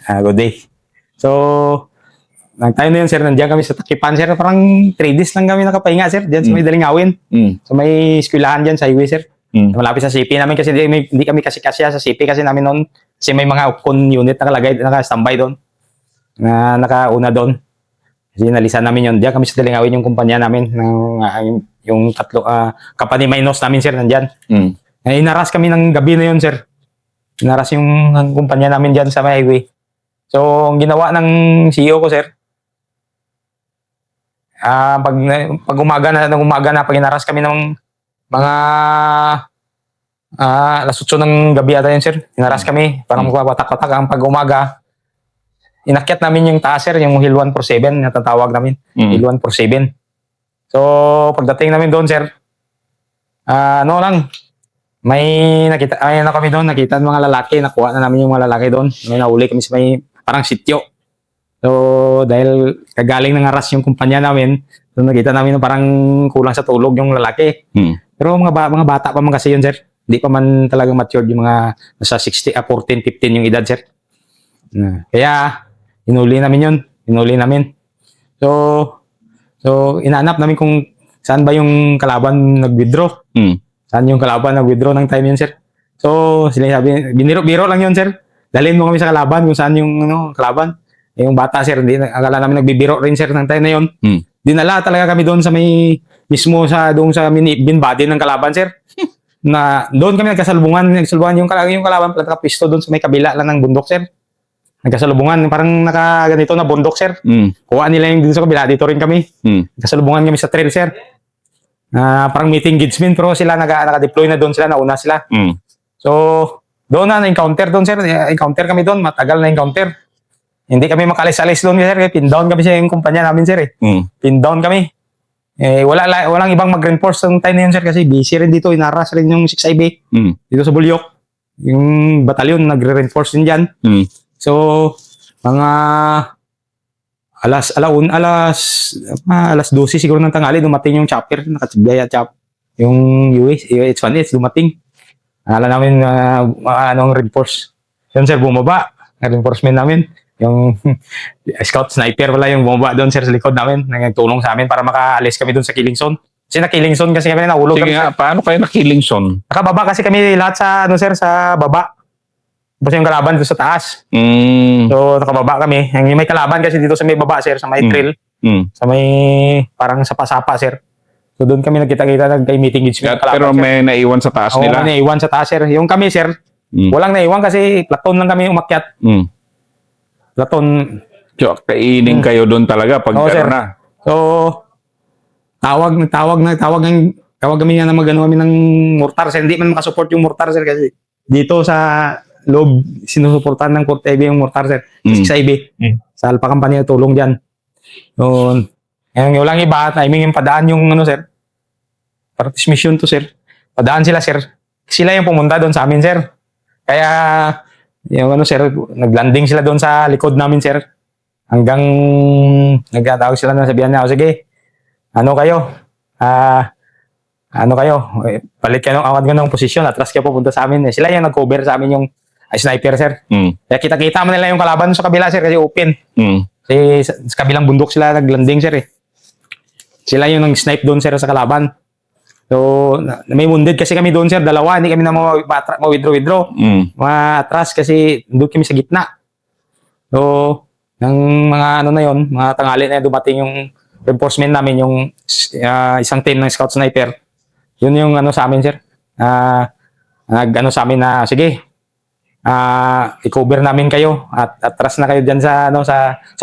Good day. So, nang time na yun, sir, nandiyan kami sa Takipan, sir. Parang 3 days lang kami nakapahinga, sir. Diyan sa may Dalingawin. So, may eskwelahan dyan sa highway, sir. Malapit sa CP namin kasi hindi kami kasi sa CP kasi namin noon. Kasi may mga Opcon unit nakalagay, naka-standby doon. Na nakauna doon. Kasi nalisan namin yun. Diyan kami sa Dalingawin yung kumpanya namin. Yung tatlo, company minus namin, sir, nandyan. Inaras kami ng gabi na yun, sir. Inaras yung kumpanya namin dyan sa may highway. So, ang ginawa ng CEO ko, sir, pag umaga na, pag inaras kami ng mga alas 8 ng gabi ata yun, sir. Inaras kami, parang magpapatak-patak ang pag umaga. Inakyat namin yung taas, sir, yung Hill 147, natatawag namin. Hill 147. So, pagdating namin doon, sir, may nakita kami doon, nakita ng mga lalaki, nakuha na namin yung mga lalaki doon. May nahuli kami sa may parang sityo. So, dahil kagaling ng aras yung kumpanya namin, so nakita namin na parang kulang sa tulog yung lalaki. Pero mga bata pa man kasi yun, sir. Hindi pa man talagang matured yung mga nasa 14, 15 yung edad, sir. Kaya, inuli namin yun. Inuli namin. So, inaanap namin kung saan ba yung kalaban nag-withdraw. Saan yung kalaban nag-withdraw ng time yun, sir. So, sila sabi, biro lang yun, sir. Dalhin mo kami sa kalaban kung saan yung kalaban. Yung bata, sir, akala namin nagbibiro rin, sir, ng time na yun. Dinala talaga kami doon sa may, mismo doon sa binbody ng kalaban, sir. Na doon kami nagkasalubungan yung kalaban, nakapisto doon sa may kabila lang ng bundok, sir. Nagkasalubungan, parang nakaganito na bundok, sir. Kuha nila yung dito sa kabila, dito rin kami. Nagkasalubungan kami sa trail, sir. Parang meeting engagement, pero sila naka-deploy na doon sila, nauna sila. So, doon na-encounter doon, sir. Encounter kami doon, matagal na encounter. Hindi kami makalis-alis doon, sir. Pin down kami sa yung kumpanya namin, sir. Pin down kami. Walang ibang mag-reinforce ng time na yun, sir, kasi busy rin dito. Inaras rin yung 6IB dito sa Bulyok. Yung batalyon, nagre-reinforce din dyan. So, mga alas 12 siguro ng tanghali, dumating yung chopper, nakatsibaya yung UH-1H, dumating. Akala namin anong reinforce. Yun, sir, bumaba. Reinforcement namin. Yung scout sniper wala yung bumaba doon, sir, sa likod namin. Nagtulong sa amin para makaalis kami doon sa killing zone. Kasi na killing zone kasi kami nahulog. Sige nga, paano kayo na killing zone? Nakababa kasi kami lahat sa, sir, sa baba. Tapos yung kalaban dito sa taas. So, nakababa kami. Yung may kalaban kasi dito sa may baba, sir, sa may trail. Sa may parang sapa-sapa, sir. So, doon kami nagkita-kita, nagka-meeting engagement. Pero sir, may naiwan sa taas nila? Oo, may naiwan sa taas, sir. Yung kami, sir, walang naiwan kasi platon lang kami umakyat. Platon. So, kainin kayo doon talaga pag sir. na. So, tawag kami nga na magano kami ng mortar, sir. Hindi man makasupport yung mortar, sir, kasi dito sa loob, sinusuportahan ng Port TV yung mortar, sir. Sa IB. Sa Alpha Company, tulong dyan. So, walang iba, timing yung padaan yung sir. Partis mission to, sir. Padaan sila, sir. Sila yung pumunta doon sa amin, sir. Kaya, yung sir, naglanding sila doon sa likod namin, sir. Hanggang nagtatawag sila na sabihan niya, sige, palit kayo ng posisyon, atras kayo pupunta sa amin. Sila yung nag-cover sa amin yung sniper, sir. Kaya kita-kita mo nila yung kalaban sa kabila, sir, kasi open. Kasi sa kabilang bundok sila naglanding, sir. Sila yung nag-snipe doon, sir, sa kalaban. So, may wounded kasi kami doon, sir. Dalawa, hindi kami na ma-withdraw. Atras kasi doon kami sa gitna. So, ng mga na yun, mga tanghali na dumating yung reinforcement namin, yung isang team ng scout sniper. Yun yung sa amin, sir. Sa amin na, sige, i-cover namin kayo at atras na kayo dyan sa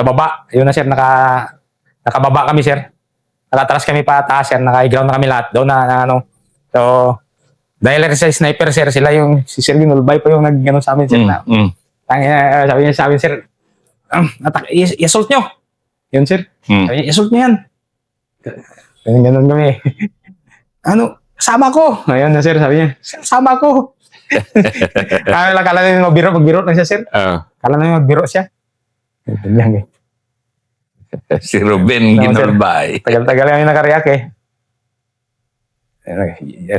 baba. Yun na, sir, nakababa kami, sir. Nakatras kami pa taas, sir. Naka-ground na kami lahat. Doon So, dahil sa sniper, sir, si Sir Ginulbay pa yung sa amin, sir. Sabi niya sa amin, sir, i-assault nyo. Yun, sir. Sabi niya, i-assault nyo yan. Ganun kami. Sama ko. Ayun na, sir, sabi niya, sama ko. Kala na magbiro lang siya, sir. Kala na magbiro siya. Ganyan, Si Ruben Ginulbay. Tagal-tagal kami nakariyak,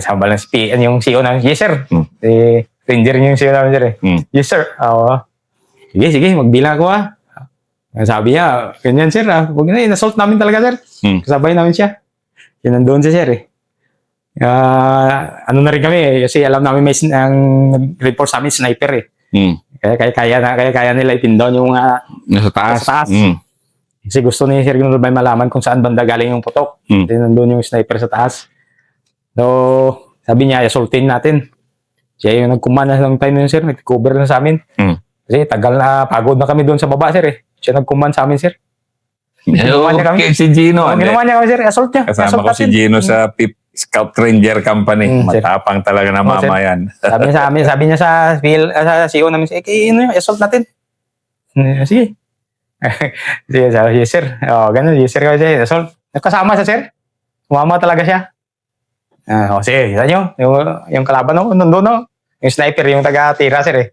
Sambal ng yung CEO namin. Yes, sir. Ranger yung CEO namin, sir. Yes, sir. Sige, magbilang ako Sabi niya, ganyan sir, huwag na, in-assault namin talaga sir. Kasabay namin siya. Yan nandun si sir eh. Ano na rin kami kasi alam namin may ang nag-report sa amin sniper eh. Kaya kaya nila ipindown yung Nasa taas. sa taas. Kasi gusto ni Sir Ginulbay malaman kung saan banda galing yung putok. Kasi nandun yung sniper sa taas. So, sabi niya, assaultin natin. Siya yung nag-command na ng time na yun, sir. Nag-cover na sa amin. Kasi tagal na, pagod na kami doon sa baba, sir eh. Siya nag-command sa amin, sir. Ginawa niya kami. Okay, si Gino. Ginawa niya kami, sir. Assault niya. Kasama Assault ko si natin. Gino sa Scout Ranger Company. Sir. Matapang talaga na mama sir. yan. Sabi niya sa amin, sabi niya sa CEO namin, assault natin. Sige. Sige, sabi, yes sir. Ganun, yes sir. Assault. Nagkasama siya, sir. Sumama talaga siya. Sige, kita nyo. Yung kalaban ko, nandun no. Yung sniper, yung taga-tira, sir eh.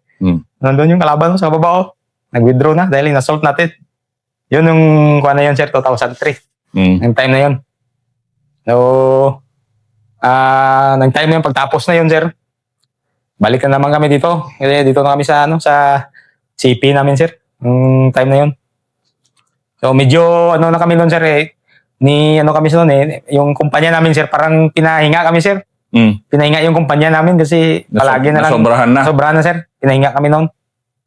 Nandun yung kalaban ko sa baba Nag-withdraw na dahil in-assault natin. Yun yung kuha na yun, sir, 2003. Yung time na yun. So, nang time na yun, pagtapos na yun, sir, balik na naman kami dito. Kasi dito na kami sa, sa CP namin, sir. Yung time na yun. So, medyo, na kami doon, sir, eh. Kami sa noon, yung kumpanya namin, sir, parang pinahinga kami, sir. Pinahinga yung kumpanya namin kasi palagi na lang. Sobrahan na, sir. Pinahinga kami noon.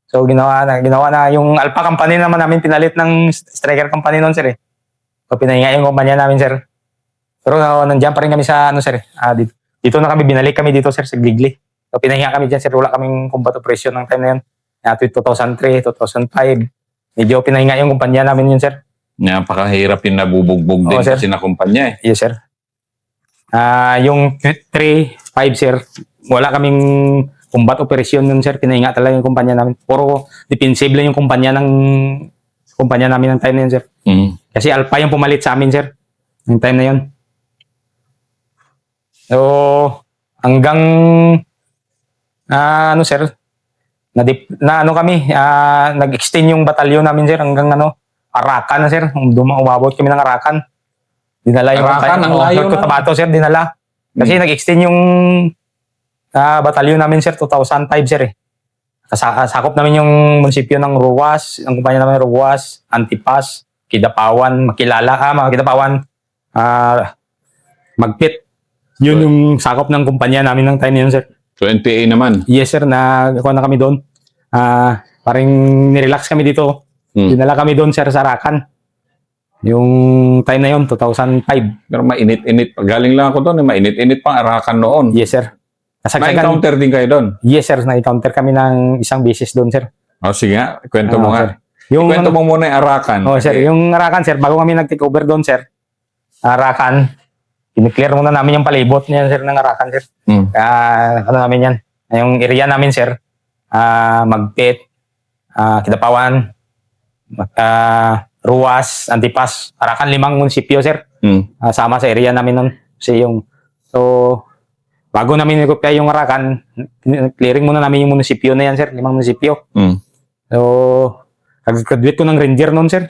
So, ginawa na. Yung Alpha Company naman namin pinalit ng Striker Company noon, sir, eh. So, pinahinga yung kumpanya namin, sir. Pero nandiyan pa rin kami sa, sir, dito na kami, binalik kami dito, sir, sa Gigli. So, pinahinga kami dyan, sir. Wala kaming combat operation ng time na yun. 2003, 2005. Medyo pinahinga yung kumpanya namin yun, sir. Napakahirap yung nabubugbog din kasi na kumpanya eh. Yes, sir. Yung 3, 5, sir, wala kaming combat operation nun, sir. Pinahinga talaga yung kumpanya namin. Puro defensive lang yung kumpanya namin ng time na yun, sir. Kasi Alpha yung pumalit sa amin, sir. Yung time na yun. So, hanggang sir, nag-extend yung batalyon namin, sir, hanggang Arakan na, sir. Umabot kami ng Arakan. Dinala yung Arakan, ang layo na. Cotabato, sir, dinala. Kasi nag-extend yung batalyon namin, sir, 2005, sir, eh. Sakop namin yung munisipyo ng Ruwas, ang kumpanya namin Ruwas, Antipas, Kidapawan, Kidapawan, Magpit. Yun yung sakop ng kumpanya namin ng time na yun, sir. So NPA naman? Yes, sir. Nakuha na kami doon. Parang nirelax kami dito. Dinala kami doon, sir, sa Arakan. Yung time na yun, 2005. Pero mainit-init. Galing lang ako doon. Mainit-init pang Arakan noon. Yes, sir. Na-encounter din kayo doon? Yes, sir. Na-encounter kami ng isang beses doon, sir. Sige nga. Kwento mo nga. Kwento mo muna yung Arakan. Sir. Yung Arakan, sir, bago kami nag-take over doon, sir, Arakan, in-clear muna namin yung palibot niya, sir, ng Arakan, sir. Namin yan? Yung area namin, sir, Magpit, Kidapawan, Ruwas, Antipas, Arakan, 5 munisipyo, sir. Sama sa area namin nun. So, bago namin nagkopya yung Arakan, clearing muna namin yung munisipyo na yan, sir. 5 munisipyo. So, nag-graduate ko ng Ranger nun, sir.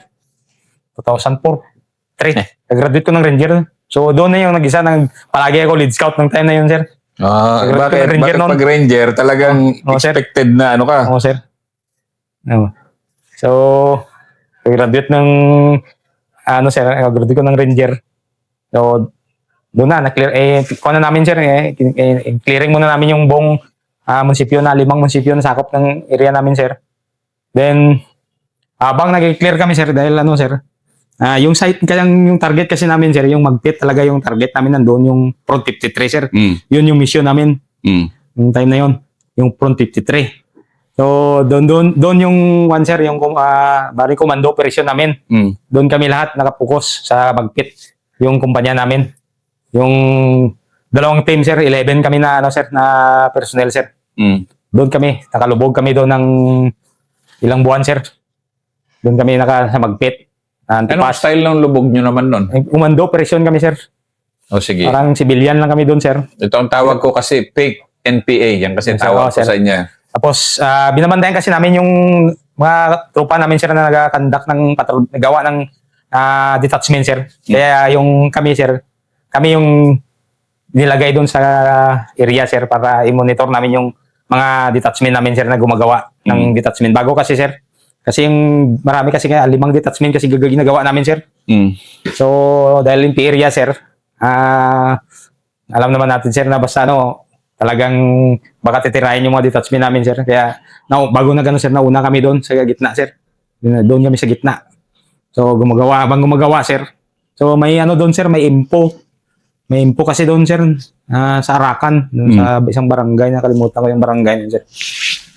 2004. 3. Nag-graduate ko ng Ranger. So, doon na yung nag-isa palagi ako lead scout ng time na yun, sir. Bakit pag Ranger talagang expected na ka? Oo, sir. So, graduate ng sir, graduate ko ng Ranger. So, doon na clear kuha na namin, sir, clearing muna namin yung buong munisipyo na 5 munisipyo na sakop ng area namin, sir. Then habang nag-clear kami, sir, dahil sir, yung site yung target kasi namin, sir, yung Magpit talaga yung target namin, nandoon yung Front 53, sir. Yun yung mission namin. Yung time na yun, yung Front 53. So, doon yung sir, yung bari commando operation namin. Doon kami lahat nakapokus sa Magpit, yung kumpanya namin. Yung 2 team, sir, 11 kami na sir, na personnel, sir. Doon kami, nakalubog kami doon ng ilang buwan, sir. Doon kami sa Magpit. Anong style ng lubog nyo naman nun? Commando operation kami, sir. Sige. Parang civilian lang kami doon, sir. Ito ang tawag ko kasi fake NPA. Yan kasi tawag ko sa inyo. Tapos, binabantayan kasi namin yung mga tropa namin, sir, na nag-conduct ng patrol, nagawa ng detachment, sir. Kaya yung kami, sir, kami yung nilagay doon sa area, sir, para i-monitor namin yung mga detachment namin, sir, na gumagawa ng detachment. Bago kasi, sir, Kasi yung marami kasi 5 detachment kasi ginagawa namin, sir. Mm. So, dahil yung area, sir, alam naman natin, sir, na basta talagang baka titirahin yung mga detachment namin, sir. Kaya, bago na gano'n, sir, nauna kami doon sa gitna, sir. Doon kami sa gitna. So, habang gumagawa, sir. So, may doon, sir, may info. May info kasi doon, sir, sa Arakan, doon sa isang barangay, nakalimutan ko yung barangay, sir.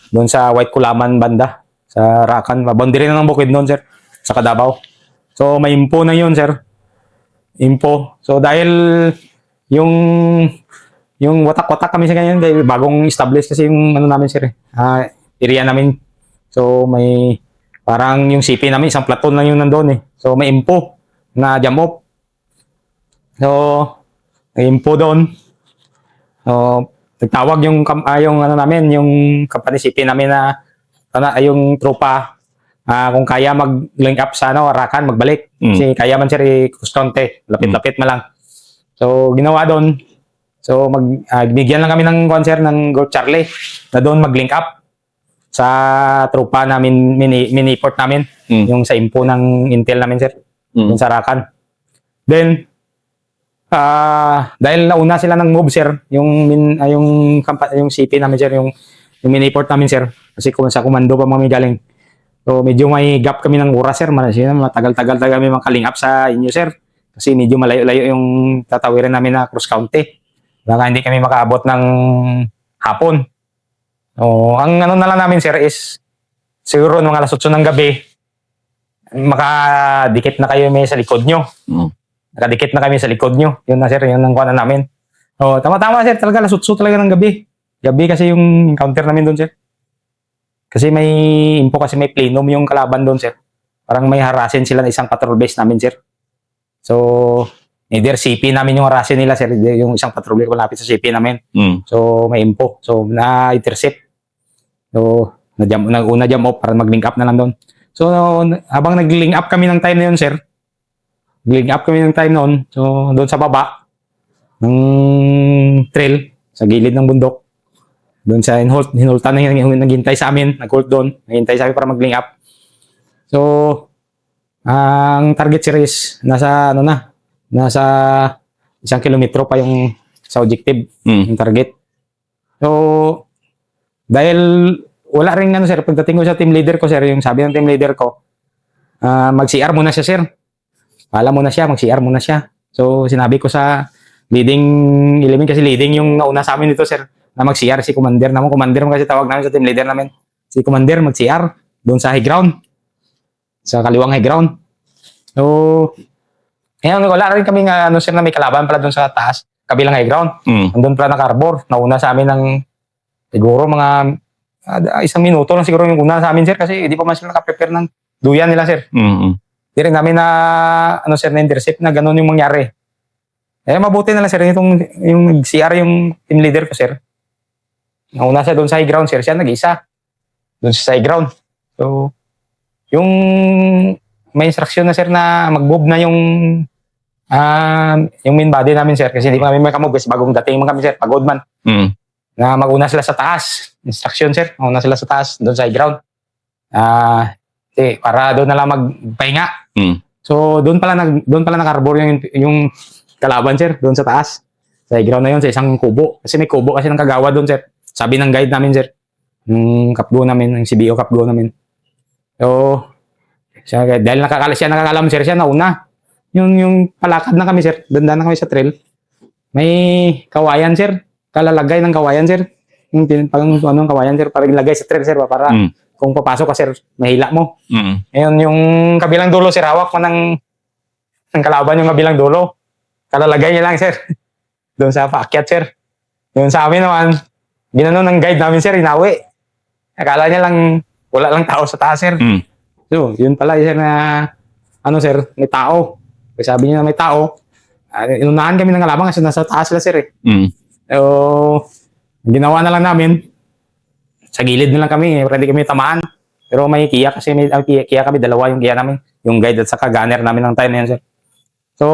Doon sa White Kulaman banda, sa Arakan. Boundary na ng Bukidnon, sir, sa Davao. So, may info na yun, sir. Info. So, dahil yung watak-watak kami sa ganyan, dahil bagong establish kasi yung namin, sir, area namin. So, may parang yung CP namin, isang platoon lang yung nandoon eh. So, may info na jam off. So, may info doon. So, nagtawag yung namin, yung company CP namin na yung tropa, kung kaya mag-link up sa Arakan, magbalik. Kasi kaya man, sir, Kuskonte, lapit-lapit na lang. So, ginawa doon. So, bigyan lang kami ng concert ng Go Charlie na doon mag-link up sa tropa namin, mini-port namin, yung sa info ng Intel namin, sir, yung sa Arakan. Then, dahil nauna sila ng move, sir, yung CP namin, sir, yung mini-port namin, sir, kasi kung sa komando pa mga galing. So, medyo may gap kami ng oras, sir, matagal-tagal kami makaling up sa inyo, sir, kasi medyo malayo-layo yung tatawirin namin na cross county. Baka hindi kami makaabot ng hapon. Ang na lang namin, sir, is siguro mga alas 8 ng gabi, makadikit na kayo may sa likod nyo. Nakadikit na kami sa likod nyo. Yun na, sir, yun ang kuha na namin. Tama-tama, sir, talaga alas 8 talaga ng gabi. Gabi kasi yung encounter namin doon, sir. Kasi may info, kasi may plenum yung kalaban doon, sir. Parang may harasin sila na isang patrol base namin, sir. So, either CP namin yung harasin nila, sir, yung isang patrol base malapit sa CP namin. So, may info. So, na-intercept. So, nag-una jump off para mag-link up na lang doon. So, habang nag-link up kami ng time na yun, sir, nag-link up kami ng time noon, so, doon sa baba ng trail, sa gilid ng bundok, doon sa hinultan na naghintay sa amin, nag-hold doon, naghintay sa amin para mag-link up. So, ang target, sir, is nasa 1 kilometro pa yung sa objective, yung target. So, dahil wala rin sir, pagdating ko sa team leader ko, sir, yung sabi ng team leader ko, mag-CR muna siya, sir. Pala muna siya, mag-CR muna siya. So, sinabi ko sa leading element, kasi leading yung nauna sa amin dito, sir, na mag-CR si Commander naman. Commander mo kasi tawag namin sa team leader namin. Si Commander mag-CR doon sa high ground. Sa kaliwang high ground. So, ngayon, wala rin kami sir, na may kalaban pala doon sa taas, kabilang high ground. Andun pala na Carbor. Nauna sa amin ng siguro mga 1 minuto lang siguro yung una sa amin, sir, kasi hindi pa man sila nakaprepare ng duyan nila, sir. Hindi rin namin na, sir, na intercept na gano'n yung mangyari. Mabuti na lang, sir, yung CR yung team leader ko, sir. Nauna siya doon sa high ground, sir. Siya nag-isa. Doon sa high ground. So, yung may instruction na, sir, na mag-move na yung main body namin, sir. Kasi hindi pa kami makamove kasi bagong dating man kami, sir. Pagod man. Na mag-una sila sa taas. Instruction, sir. Mag-una sila sa taas, doon sa high ground. Para doon na lang magpahinga. So, doon pala nakarbor yung kalaban, sir, doon sa taas. Sa high ground na yun, sa isang kubo. Kasi may kubo kasi ng kagawa doon, sir. Sabi ng guide namin, sir. Yung kapgo namin, yung CBO kapgo namin. So, dahil nakakalam, sir, siya nauna. Yung palakad na kami, sir. Danda na kami sa trail. May kawayan, sir. Kalalagay ng kawayan, sir. Yung kawayan, sir, para ilagay sa trail, sir, para kung papasok ka, sir, mahila mo. Ngayon, yung kabilang dulo, sir, hawak mo ng kalaban yung kabilang dulo. Kalalagay niya lang, sir. Doon sa paakyat, sir. Yun sa amin naman, ginanon ng guide namin, sir, inawi. Akala niya lang, wala lang tao sa taas, sir. So, yun pala, sir, na, sir, may tao. Kasi sabi niya na may tao. Inunahan kami ng kalaban kasi nasa taas sila, sir, So, ginawa na lang namin, sa gilid na lang kami, ready kami tamaan. Pero may kiya kasi, kiya kami, dalawa yung kiya namin. Yung guide at saka gunner namin ng time na yan, sir. So,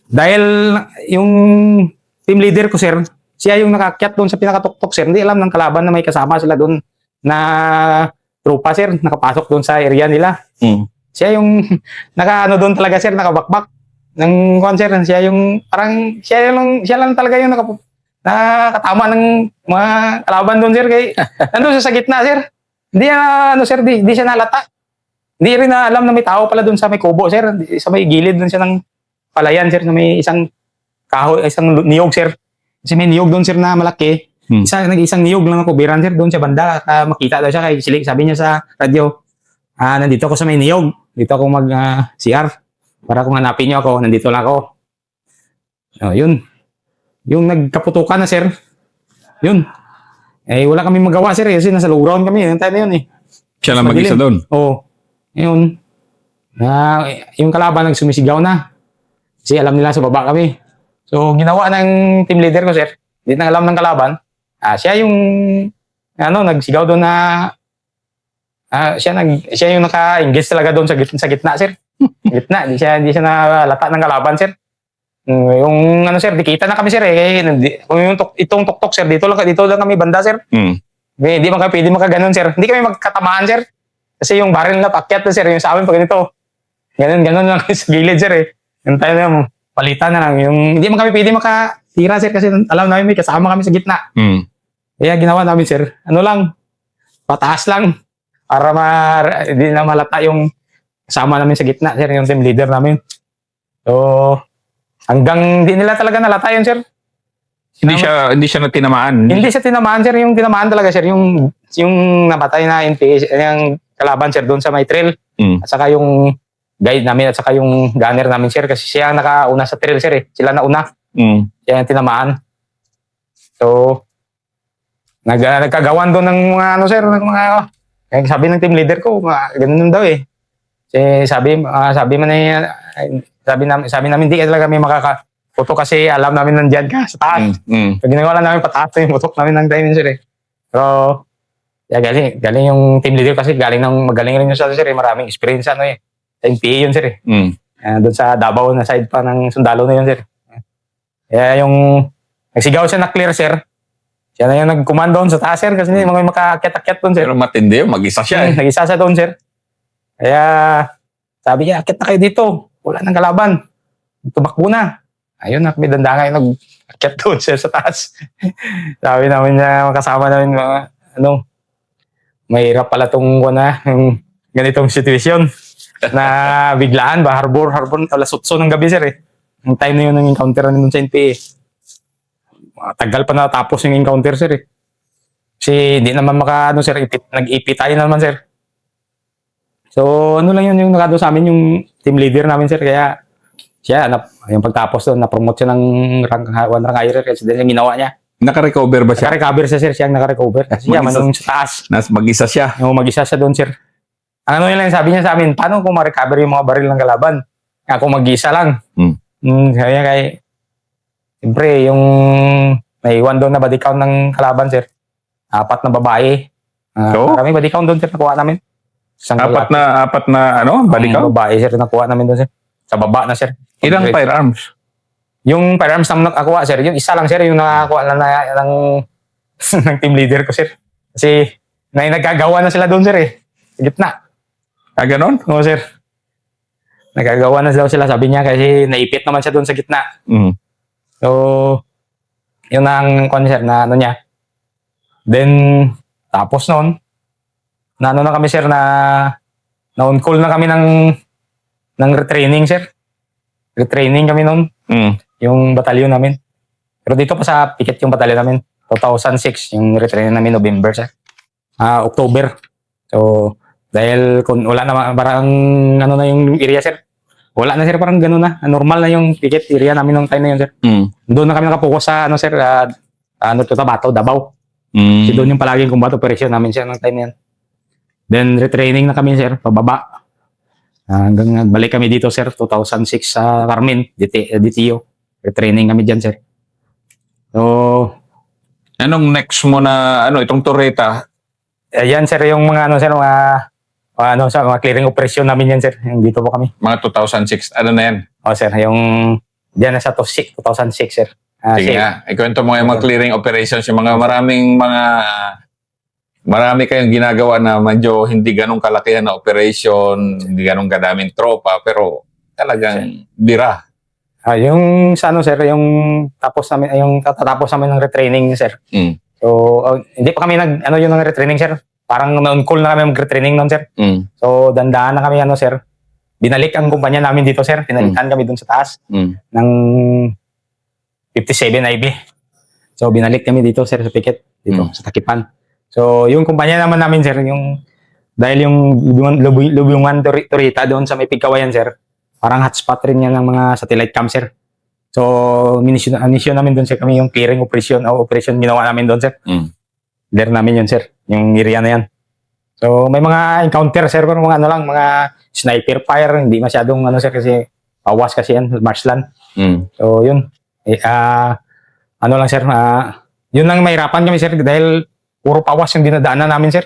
dahil yung team leader ko, sir, siya yung nakakyat doon sa pinakatuktok, sir. Hindi alam ng kalaban na may kasama sila doon na trupa, sir, nakapasok doon sa area nila. Mm. Siya yung nakaano doon talaga, sir, nakabakbak ng sir. Siya yung parang siya lang talaga yung nakatama ng mga kalaban doon, sir. Kay nandun sa gitna, sir. Hindi sir, di siya nalata. Hindi rin na alam na may tao pala doon sa may kubo, sir. Sa may gilid doon siya ng palayan, sir, na may isang kahoy, isang niyog, sir. Kasi may niyog doon, sir, na malaki. Nag-isang niyog lang ako, biran, sir, doon sa banda. Makita daw siya kay Silik. Sabi niya sa radio, nandito ako sa may niyog. Dito ako mag-CR. Para kung hanapin niyo ako, nandito lang ako. Yun. Yung nagkaputukan na, sir. Yun. Wala kami magawa, sir. Kasi nasa low ground kami. Yung time na yun, eh. Siya lang mag-isa doon. Oo. Yun. Yung kalaban nagsumisigaw na. Kasi alam nila sa baba kami. So, ginawa ng team leader ko, sir. Hindi na alam ng kalaban. Siya yung nagsigaw doon na siya yung naka-engage talaga doon sa gitna, sir. Gitna. Hindi siya nalata ng kalaban, sir. Yung sir, dikita na kami, sir. Itong tuktok, sir, dito lang kami banda, sir. Hindi man kami pwede makaganon, sir. Hindi kami magkatamaan, sir. Kasi yung baril na pakyat na, sir, yung sa amin pag ganito. Ganon lang sa gilid, sir, eh. Yung tayo na, palitan na lang. Hindi man kami pwede makatira, sir, kasi alam namin may kasama kami sa gitna. Kaya ginawa namin, sir, pataas lang. Para hindi na malata yung kasama namin sa gitna, sir, yung team leader namin. So, hanggang hindi nila talaga nalata yun, sir. Hindi siya na tinamaan. Hindi siya tinamaan, sir. Yung tinamaan talaga, sir, yung napatay na NPA, yung kalaban, sir, doon sa may trail. At saka yung guide namin at saka yung gunner namin, sir, kasi siya ang nakauna sa trail, sir, eh. Sila nauna. Siya yung tinamaan. So, nagkagawan doon ng mga sir, ng mga sabi ng team leader ko, ganun daw, eh. Kasi sabi namin di talaga may makakaputo kasi alam namin nandiyan ka sa taas. So, ginagawa lang namin pataas na yung putok namin ng time, sir, eh. Pero galing yung team leader kasi magaling rin yung sa, sir, eh. Maraming experience sa NPA yun, sir, eh. Doon sa Davao na side pa ng sundalo na yun, sir. Kaya yung nagsigaw siya na clear, sir. Siya na yung nag-command doon sa taas, sir, kasi hindi mga makaakyat-akyat doon, sir. Pero matindi yun, mag-isa siya, eh. Nag-isa siya doon, sir. Kaya sabi niya, akyat na kayo dito. Wala nang kalaban. Tumakbo na. Ayun na, kami dandanga yung nag-akyat doon, sir, sa taas. Sabi namin niya, kasama namin mahirap pala itong ganitong situation na biglaan ba, harbor, alas 8 ng gabi, sir, eh. Yung time na yun ng encounter namin sa NPA. Tagal pa natapos yung encounter, sir, eh. Kasi hindi naman sir, nag-EP tayo naman, sir. So, lang yun yung nakado sa amin, yung team leader namin, sir. Kaya siya, yung pagtapos doon, na-promote siya ng rank higher, kasi din yung ginawa niya. Naka-recover ba siya? Naka-recover siya, sir. Siya ang naka-recover. Kasi siya, manong sa taas. Mag-isa siya? Mag-isa siya doon, sir. Ang yun lang sabi niya sa amin, paano kung ma-recover yung mga baril ng kalaban? Ako mag-isa lang. Kaya siyempre, yung naiwan doon na body count ng kalaban, sir. 4 na babae. Marami body count doon, sir, nakuha namin. Apat na body count? Babae, sir, nakuha namin doon, sir. Sa baba na, sir. Ilang firearms? Yung firearms na nakuha, sir, yung isa lang, sir, yung nakakuha lang ng team leader ko, sir. Kasi nagkagawa na sila doon, sir, eh. Sa gitna. Ganon? Oo, sir. Nagkagawa na daw sila, sabi niya, kasi naipit naman siya doon sa gitna. So, yun ang sir, na niya. Then, tapos noon, na kami, sir, na on call na kami ng retraining, sir. Retraining kami noon. Yung batalyon namin. Pero dito pa sa piket yung batalyon namin. 2006, yung retraining namin, November, sir. October. So, dahil kung wala na, parang na yung area, sir. Wala na, sir, parang gano'n na. Normal na yung picket area namin nung time na yun, sir. Doon na kami nakapokus sa, sir, Tabato, Davao. Kasi doon yung palaging combat operation namin, sir, nung time na yan. Then, retraining na kami, sir, pababa. Hanggang balik kami dito, sir, 2006 sa Carmen, DTO. Retraining kami dyan, sir. So, anong next mo na, itong Torreta? Yan, sir, yung mga, sir, mga clearing operation namin yan, sir. Yung dito po kami. Mga 2006, ano na yan? Sir, yung diyan na sa 2006, sir. Sige nga, ikwento mo yung mga clearing operations, yung mga maraming mga marami kayong ginagawa na medyo hindi ganong kalakihan na operation, hindi ganong kadaming tropa, pero talagang bira. Yung sa ano sir, yung tapos namin, yung tatapos namin ng retraining sir. Mm. So, hindi pa kami yung ng retraining sir. Parang on call na kami mag-retraining noon sir. Mm. So, dandaan na kami sir. Binalik ang kumpanya namin dito sir. Pinalitan kami doon sa taas ng 57 IB. So, binalik kami dito sir sa Piket, dito sa Takipan. So, yung kumpanya naman namin sir, dahil yung Lubungan Torita doon sa may Pigkawayan sir, parang hotspot rin yan ng mga satellite cam sir. So, mission namin doon sir, kami yung clearing operation ginawa namin doon sir. Clear namin yun sir, yung area na yan. So, may mga encounter sir, pero mga mga sniper fire, hindi masyadong sir, kasi pawas kasi yan, marshland. So, yun. Lang sir, yun lang mahirapan kami sir, dahil puro pawas yung dinadaanan namin sir.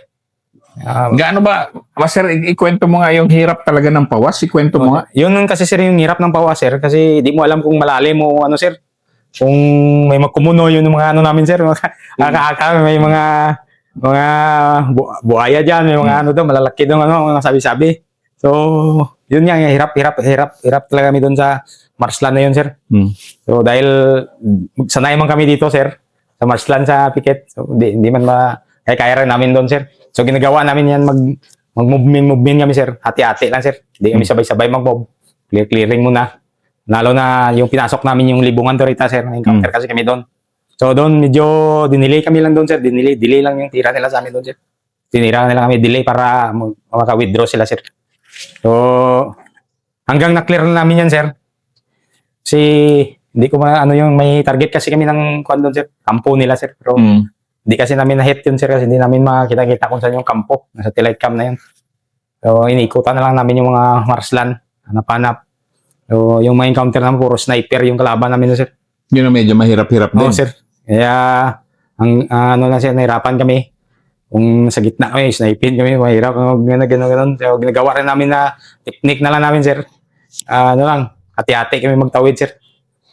Gaano ba? Sir, ikwento mo nga yung hirap talaga ng pawas. Ikwento mo nga. Yun kasi sir yung hirap ng pawas sir, kasi di mo alam kung malalim o sir. Kung may magkumuno yun yung mga namin sir. May mga buhaya dyan, may mga doon, malalaki doon, mga sabi-sabi. So, yun nga, hirap talaga kami doon sa Marsland na yun sir. So, dahil sanay man kami dito sir, sa Marsland sa Piket. So, hindi man kaya rin namin doon sir. So, ginagawa namin yan, mag-movement kami sir. Hati-hati lang sir. Hindi kami sabay-sabay mag-move. Clearing muna. Lalo na yung pinasok namin yung Libungan Torita sir. Encounter kasi kami doon. So, doon medyo dinelay kami lang doon sir. Delay lang yung tira nila sa amin doon sir. Tinira nila kami delay para maka-withdraw sila sir. So, hanggang na-clear na namin yan sir. Kasi, hindi ko yung may target kasi kami ng kuwan doon sir. Kampo nila sir. Pero, hindi kasi namin na-hit yun sir, kasi hindi namin makita-kita kung saan yung kampo. Nasa satellite cam na yun. So, inikutan na lang namin yung mga marslan. Hanap-hanap. So, yung mga encounter namin, puro sniper yung kalaban namin sir. Yun ang medyo mahirap-hirap din. Oo sir. Kaya, lang sir, nahirapan kami. Kung sa gitna kami, sniping kami, mahirap. Gano'n. So, ginagawa rin namin na technique na lang namin sir. Hati-hati kami magtawid sir.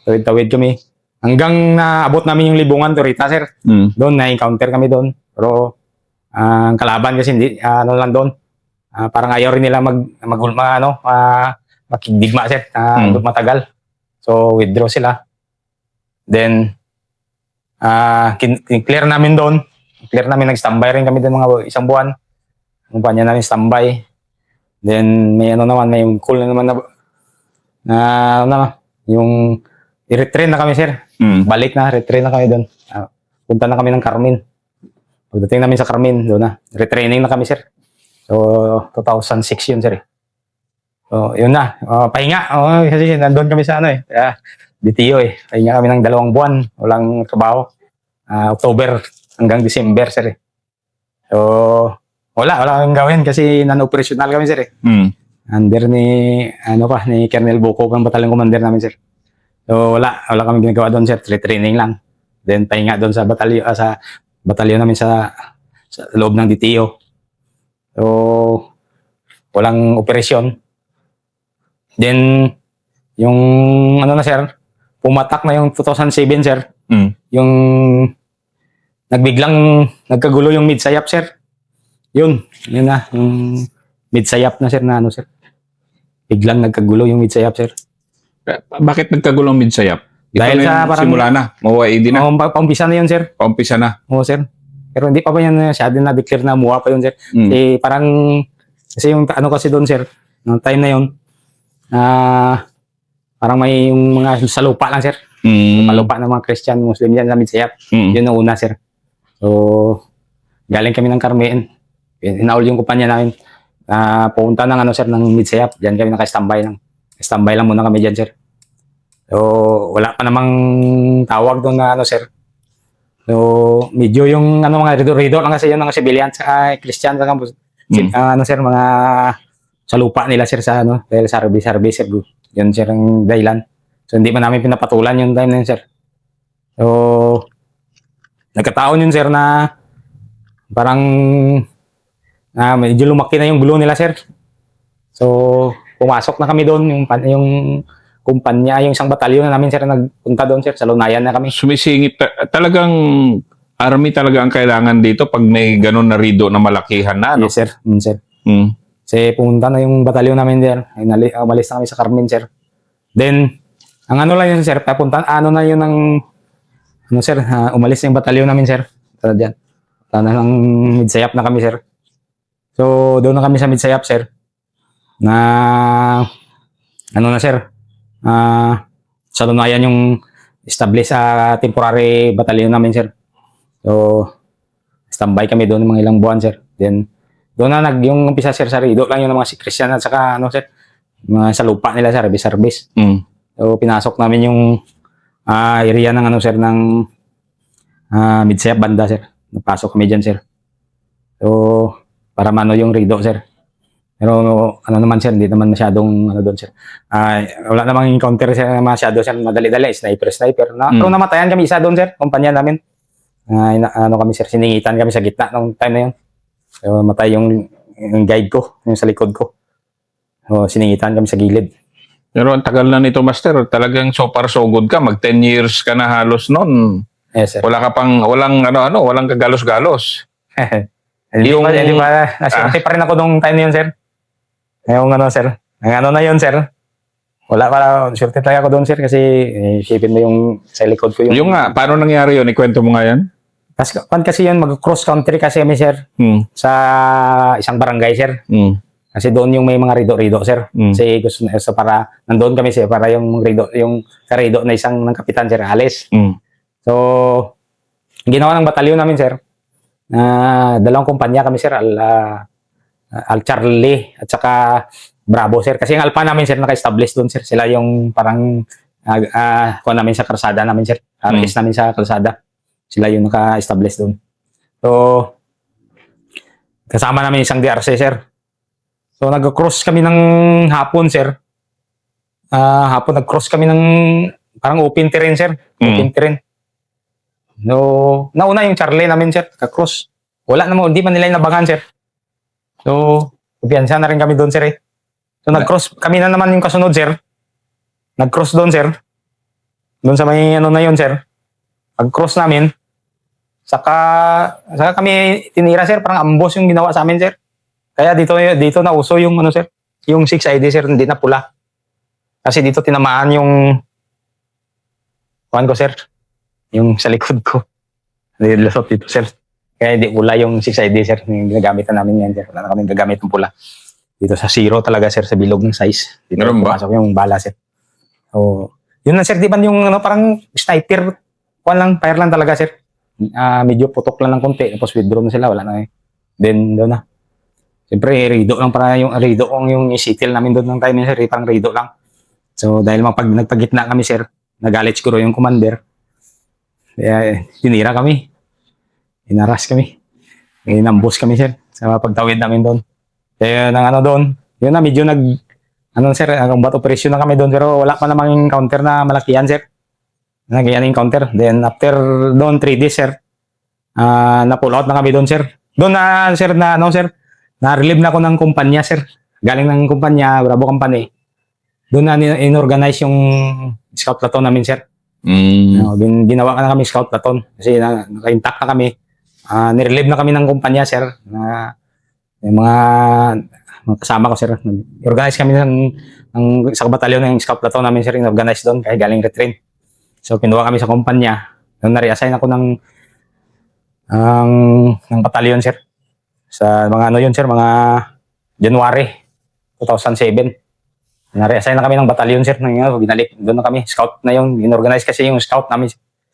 Tawid kami. Hanggang naabot namin yung Libungan Torita sir. Doon na-encounter kami doon. Pero ang kalaban kasi hindi lang doon. Parang ayaw rin nila makigdigma sir. Matagal. So withdraw sila. Then clear namin doon. Clear namin, nag-standby rin kami doon mga isang buwan. Kumpanya namin standby. Then may may call na naman yung i-retrain na kami sir. Balik na, retrain na kami doon. Punta na kami ng Carmen. Pagdating namin sa Carmen, doon na. Retraining na kami sir. So, 2006 yun sir. So, yun na. Pahinga. Kasi nandun kami sa DTO Pahinga kami ng 2 buwan. Walang trabaho. October hanggang December sir. So, wala kaming gawin kasi non-operational kami sir. Under ni Colonel Buko, ang batalyon commander namin sir. So wala kami ginagawa doon sir, training lang. Then pahinga doon sa batalyon namin sa loob ng DTO. So walang operasyon. Then yung sir, pumatak na yung 2007 sir. Yung nagkagulo yung mid-sayap sir. Yun na, yung mid-sayap na sir sir. Biglang nagkagulo yung mid-sayap sir. Bakit nagkagulong mid-sayap? Dahil sa parang simula na, MOA-ID na. Paumpisa na yun sir. Paumpisa na. Oo sir. Pero hindi pa yan masyado na-declare na MOA pa yun sir. Parang, kasi yung kasi doon sir, ng time na yun, parang may yung mga sa lupa lang sir. Palupa ng mga Christian, Muslim yan sa mid-sayap. Yun ang una sir. So, galing kami ng Carmen. Inaul yung kumpanya namin. Pupunta ng sir, ng mid-sayap. Diyan kami naka-standby lang. Standby lang muna kami dyan, sir. So, wala pa namang tawag doon na sir. So, medyo yung mga redor lang kasi yun mga civilians, Christian sa campus. Sir, mga sa lupa nila sir sa dahil service sir. Yun sir ang dahilan. So, hindi pa namin pinapatulan yung time na yun, sir. So, nagkataon yun sir na parang medyo lumaki na yung gulo nila sir. So, pumasok na kami doon, yung kumpanya, yung isang batalyon na namin sir, nagpunta doon sir, sa Lunayan na kami. Sumisingit, talagang Army talaga ang kailangan dito pag may ganun na rido na malakihan na, no? Yes, sir. Sir. Mm. Kasi pumunta na yung batalyon namin there. Ay, umalis na kami sa Carmen, sir. Then, ang ano lang yun, sir, papunta, ano na yun ng, ano, sir, umalis na yung batalyon namin, sir. Tara dyan. Tara ng Midsayap na kami, sir. So, doon na kami sa Midsayap, sir. Na, ano na, sir, sa Lunayan yung establish sa temporary batalyon namin, sir. So, standby kami doon mga ilang buwan, sir. Then, doon na yung umpisa, sir, sa Rido lang yun ng mga si Christian at saka, ano, sir, mga sa lupa nila, sir, service. Mm. So, pinasok namin yung area ng, ano, sir, ng Midsayap banda, sir. Napasok kami dyan, sir. So, para mano yung Rido, sir. Pero, ano naman, sir, hindi naman masyadong, ano doon, sir. Wala namang encounter, sir, masyado, sir, madali-dali, sniper. Pero namatayan kami isa doon, sir, kumpanya namin. Ano kami, sir, siningitan kami sa gitna nung time na yun. So, matay yung guide ko, yung sa likod ko. So, siningitan kami sa gilid. Pero ang tagal na nito, Master. Talagang so far so good ka. Mag 10 years ka na halos nun. Yes, sir. Wala ka pang, walang kagalos-galos. Hindi Yung- pa, nasyerte pa rin ako nung time na yun, sir. Yung ano, sir. Ang ano na yun, sir. Wala pa, syerte talaga ako doon, sir, kasi isipin mo yung sa likod ko Yung nga, paano nangyari yun? Ikwento mo nga yan? Kasi yun, mag-cross country kasi kami, sir, sa isang barangay, sir. Kasi doon yung may mga rido-rido, sir. Kasi gusto na, so para, nandoon kami, sir, para yung rido, yung karido na isang ng kapitan, sir, alis. So, ginawa ng batalyon namin, sir, dalawang kumpanya kami, sir, Al Charlie at saka Bravo, sir. Kasi yung Alpha namin, sir, naka-establish doon, sir. Sila yung parang kuha namin sa kalsada namin, sir. RS namin sa kalsada. Sila yung naka-establish doon. So, kasama namin isang DRC, sir. So, nag-cross kami ng hapon, sir. Hapon, nag-cross kami ng parang open terrain, sir. Open terrain. So, nauna yung Charlie namin, sir. Nag-cross. Wala naman, hindi man nila inabangan, sir. So, kumpiyansa na rin kami doon, sir, eh. So, nag-cross. Kami na naman yung kasunod, sir. Nag-cross doon, sir. Doon sa may ano na yun, sir. Nag-cross namin. Saka kami tinira, sir. Parang ambos yung ginawa sa amin, sir. Kaya dito na uso yung ano, sir. Yung 6ID, sir, hindi na pula. Kasi dito tinamaan yung kuhan ko, sir. Yung sa likod ko. Nilasot dito, sir. Kaya hindi pula yung 6ID, sir. Yung ginagamit na namin yan, sir. Wala na kami gagamit ng pula. Dito sa zero talaga, sir, sa bilog ng size. Dito Meron ba? pumasok yung bala, sir. So, yun na, sir. Di ba yung ano, parang sniper, fire lang talaga, sir. Medyo putok lang ng konti. Tapos withdraw na sila, wala na eh. Then, doon na. Siyempre, rido lang para yung rido kong yung isitil namin doon ng time, sir. Parang rido lang. So, dahil nagpagitna kami, sir, nagalit siguro yung commander. Kaya, tinira kami. Inaras kami. Inambos kami, sir, sa pagtawid namin doon. Kaya, nang ano doon, yun na, medyo sir, combat operation na kami doon, pero wala pa namang encounter na malakihan, sir. Nagyan encounter. Then, after doon, 3 days, sir, na-pull out na kami doon, sir. Doon na, sir, na-relieve na ako ng kumpanya, sir. Galing ng kumpanya, Bravo Company. Doon na in-organize yung scout platoon namin, sir. Ginawa ka na kami scout platoon. Kasi naka-intact na kami. Nirelieve na kami ng kumpanya, sir. Yung mga kasama ko, sir. Organize kami ng isang batalyon ng scout platoon namin, sir. In-organize doon, kaya galing retrain. So, kinuha kami sa kumpanya. Doon na-reassign ako ng batalyon, sir. Sa mga ano yun, sir, mga January 2007. Na-reassign na kami ng batalyon, sir. Binalik, doon na kami. Scout na yung, in-organize kasi yung scout namin.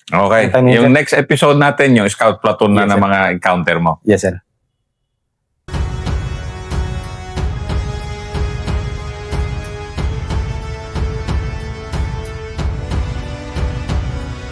Okay. Yung next episode natin, yung scout platoon na Yes, na sir. mga encounter mo. Yes, sir.